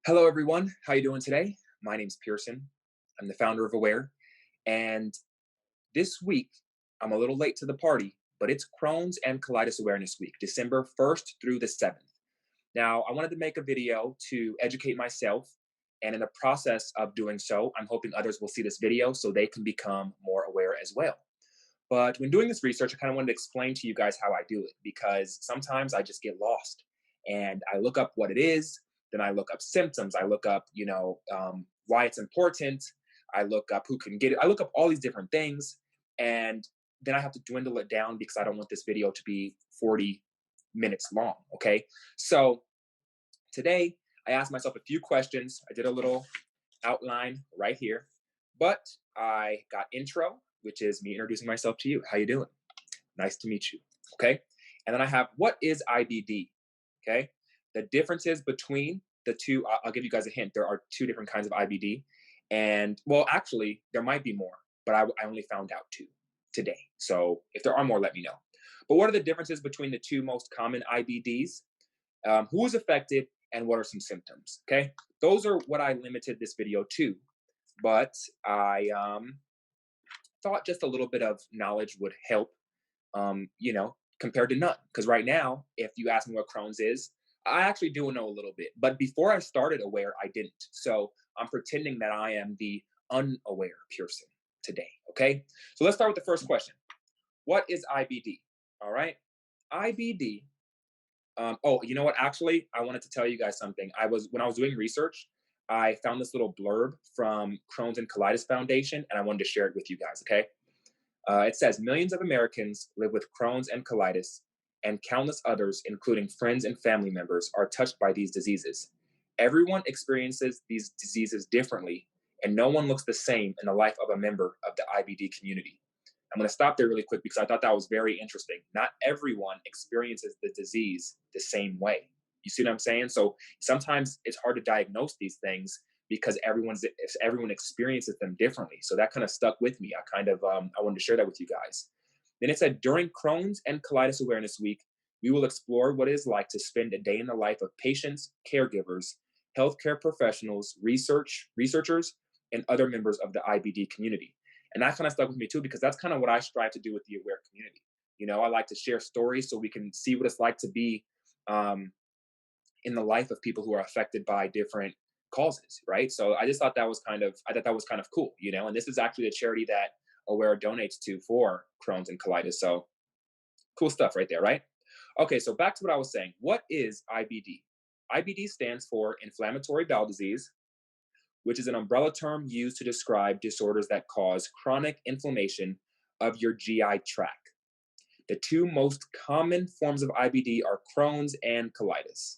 Hello, everyone. How you doing today? My name's Pierson. I'm the founder of Aware, and this week I'm a little late to the party, but it's Crohn's and Colitis Awareness Week, December 1st through the 7th. Now, I wanted to make a video to educate myself, and in the process of doing so, I'm hoping others will see this video so they can become more aware as well. But when doing this research, I kind of wanted to explain to you guys how I do it because sometimes I just get lost and I look up what it is, then I look up symptoms, I look up, why it's important, I look up who can get it, I look up all these different things, and then I have to dwindle it down because I don't want this video to be 40 minutes long. Okay. So today I asked myself a few questions. I did a little outline right here, but I got intro, which is me introducing myself to you. How you doing? Nice to meet you. Okay. And then I have what is IBD? Okay. The differences between the two, I'll give you guys a hint. There are two different kinds of IBD. And well, actually, there might be more, but I only found out two today. So if there are more, let me know. But what are the differences between the two most common IBDs? Who is affected and what are some symptoms? Okay. Those are what I limited this video to. But I thought just a little bit of knowledge would help, compared to none. Because right now, if you ask me what Crohn's is, I actually do know a little bit. But before I started Aware, I didn't. So I'm pretending that I am the unaware Pearson today. Okay. So let's start with the first question. What is IBD? All right. IBD. Oh, you know what? Actually, I wanted to tell you guys something. When I was doing research, I found this little blurb from Crohn's and Colitis Foundation, and I wanted to share it with you guys. Okay. It says millions of Americans live with Crohn's and colitis, and countless others, including friends and family members, are touched by these diseases. Everyone experiences these diseases differently, and no one looks the same in the life of a member of the IBD community. I'm going to stop there really quick because I thought that was very interesting. Not everyone experiences the disease the same way. You see what I'm saying? So sometimes it's hard to diagnose these things because everyone experiences them differently. So that kind of stuck with me. I wanted to share that with you guys. Then it said during Crohn's and Colitis Awareness Week, we will explore what it is like to spend a day in the life of patients, caregivers, healthcare professionals, researchers, and other members of the IBD community. And that kind of stuck with me too, because that's kind of what I strive to do with the Aware community. I like to share stories so we can see what it's like to be um, in the life of people who are affected by different causes, right? So I thought that was kind of cool, and this is actually a charity that Aware donates to for Crohn's and colitis. So cool stuff right there, right? Okay, so back to what I was saying. What is IBD? IBD stands for inflammatory bowel disease, which is an umbrella term used to describe disorders that cause chronic inflammation of your GI tract. The two most common forms of IBD are Crohn's and colitis.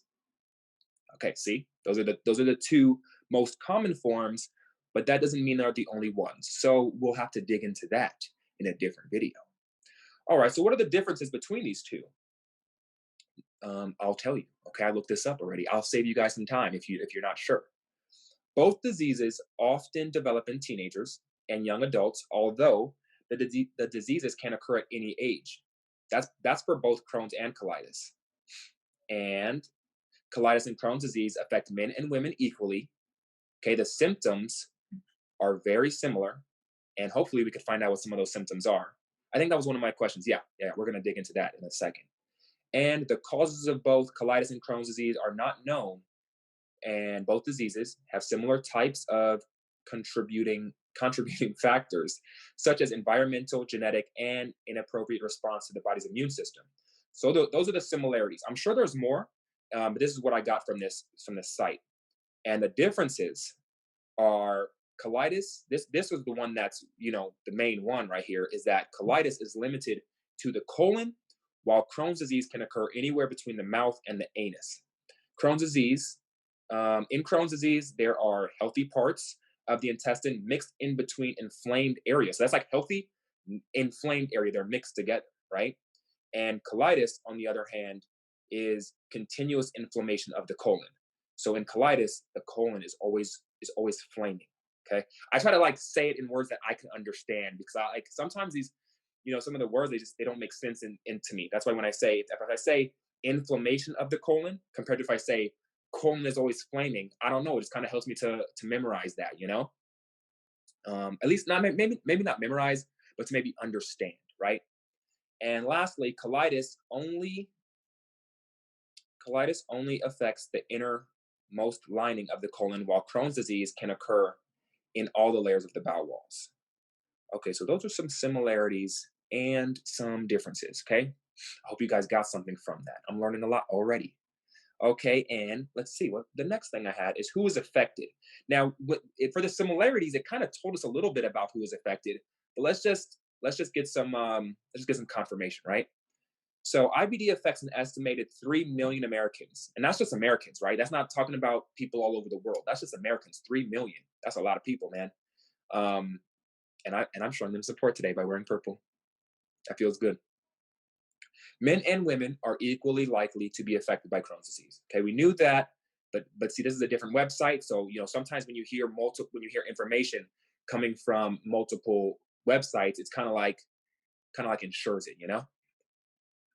Okay, see, those are the two most common forms, but that doesn't mean they're the only ones. So we'll have to dig into that in a different video. All right, so what are the differences between these two? I'll tell you. Okay, I looked this up already. I'll save you guys some time if you're not sure. Both diseases often develop in teenagers and young adults, although the diseases can occur at any age. That's for both Crohn's and colitis. And colitis and Crohn's disease affect men and women equally. Okay, the symptoms are very similar, and hopefully we could find out what some of those symptoms are. I think that was one of my questions. Yeah, we're going to dig into that in a second. And the causes of both colitis and Crohn's disease are not known, and both diseases have similar types of contributing factors, such as environmental, genetic, and inappropriate response to the body's immune system. So those are the similarities. I'm sure there's more, but this is what I got from this site. And the differences are colitis. This was the one that's the main one right here is that colitis is limited to the colon, while Crohn's disease can occur anywhere between the mouth and the anus. Crohn's disease. In Crohn's disease, there are healthy parts of the intestine mixed in between inflamed areas. So that's like healthy, inflamed area. They're mixed together, right? And colitis, on the other hand, is continuous inflammation of the colon. So in colitis, the colon is always flaming. Okay, I try to like say it in words that I can understand because I like sometimes these, some of the words they don't make sense into me. That's why when I say if I say inflammation of the colon compared to if I say colon is always flaming. I don't know. It just kind of helps me to memorize that, at least not maybe not memorize, but to maybe understand, right? And lastly, colitis only affects the innermost lining of the colon, while Crohn's disease can occur in all the layers of the bowel walls. Okay, so those are some similarities and some differences. Okay, I hope you guys got something from that. I'm learning a lot already. Okay, and let's see what the next thing I had is who is affected. Now, for the similarities, it kind of told us a little bit about who is affected, but let's just get some confirmation, right? So IBD affects an estimated 3 million Americans, and that's just Americans, right? That's not talking about people all over the world. That's just Americans. 3 million. That's a lot of people, man. Um, and I'm showing them support today by wearing purple. That feels good. Men and women are equally likely to be affected by Crohn's disease. Okay, we knew that, but see, this is a different website. So sometimes when you hear information coming from multiple websites, it's kind of like ensures it.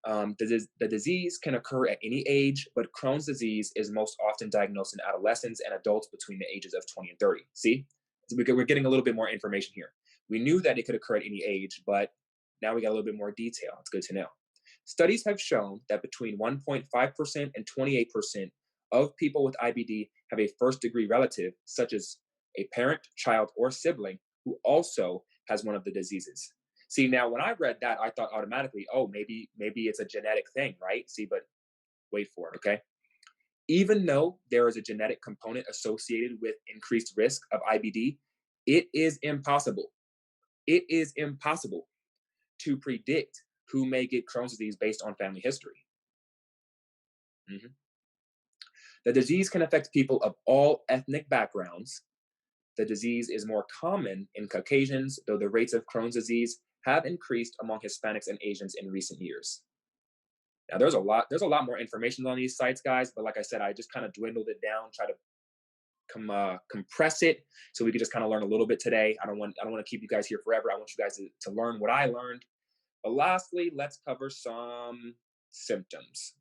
The disease can occur at any age, but Crohn's disease is most often diagnosed in adolescents and adults between the ages of 20 and 30. See, we're getting a little bit more information here. We knew that it could occur at any age, but now we got a little bit more detail. It's good to know. Studies have shown that between 1.5% and 28% of people with IBD have a first degree relative, such as a parent, child, or sibling, who also has one of the diseases. See, now when I read that, I thought automatically, oh, maybe it's a genetic thing, right? See, but wait for it, okay? Even though there is a genetic component associated with increased risk of IBD, it is impossible. It is impossible to predict who may get Crohn's disease based on family history. Mhm. The disease can affect people of all ethnic backgrounds. The disease is more common in Caucasians, though the rates of Crohn's disease have increased among Hispanics and Asians in recent years. Now, there's a lot more information on these sites, guys, but like I said, I just kind of dwindled it down, try to compress it so we could just kind of learn a little bit today. I don't want to keep you guys here forever. I want you guys to learn what I learned. But lastly, let's cover some symptoms.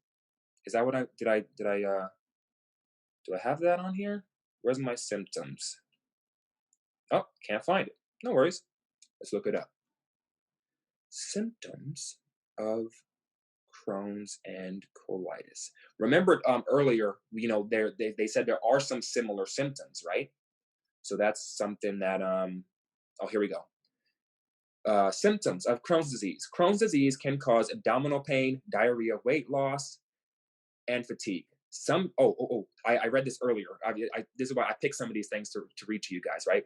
Is that what I did? Do I have that on here? Where's my symptoms? Oh, can't find it. No worries. Let's look it up. Symptoms of Crohn's and colitis. Remember earlier, they said there are some similar symptoms, right? So that's something that oh, here we go. Symptoms of Crohn's disease. Crohn's disease can cause abdominal pain, diarrhea, weight loss, and fatigue. I read this earlier. This is why I picked some of these things to read to you guys, right?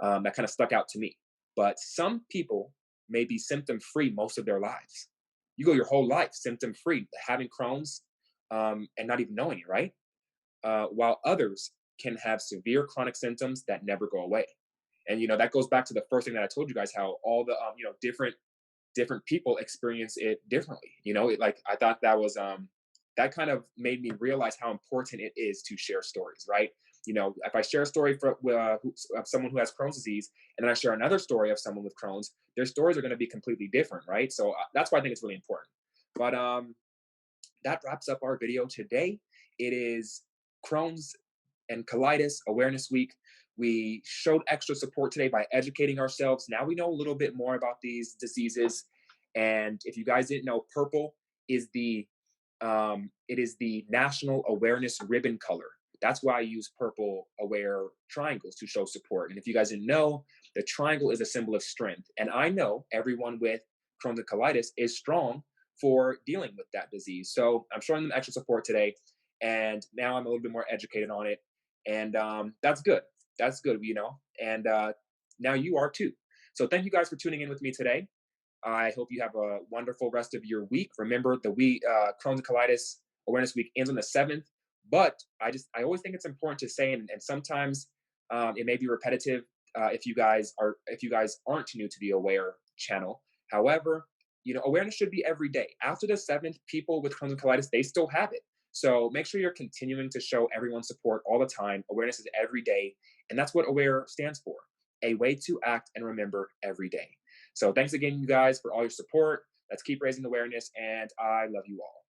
That kind of stuck out to me. But some people may be symptom free most of their lives. You go your whole life symptom free, having Crohn's and not even knowing it, right? While others can have severe chronic symptoms that never go away. And that goes back to the first thing that I told you guys, how all the different people experience it differently. Like I thought that kind of made me realize how important it is to share stories, right? If I share a story of someone who has Crohn's disease, and then I share another story of someone with Crohn's, their stories are going to be completely different, right? So that's why I think it's really important. But that wraps up our video today. It is Crohn's and Colitis Awareness Week. We showed extra support today by educating ourselves. Now we know a little bit more about these diseases. And if you guys didn't know, purple is the national awareness ribbon color. That's why I use purple aware triangles to show support. And if you guys didn't know, the triangle is a symbol of strength. And I know everyone with Crohn's and colitis is strong for dealing with that disease. So I'm showing them extra support today. And now I'm a little bit more educated on it. And that's good. That's good, And now you are too. So thank you guys for tuning in with me today. I hope you have a wonderful rest of your week. Remember, the Crohn's and Colitis Awareness Week ends on the 7th. But I always think it's important to say, and sometimes it may be repetitive if you guys aren't new to the Aware channel. However, awareness should be every day. After the 7th, people with Crohn's and colitis, they still have it. So make sure you're continuing to show everyone support all the time. Awareness is every day. And that's what Aware stands for, a way to act and remember every day. So thanks again, you guys, for all your support. Let's keep raising awareness, and I love you all.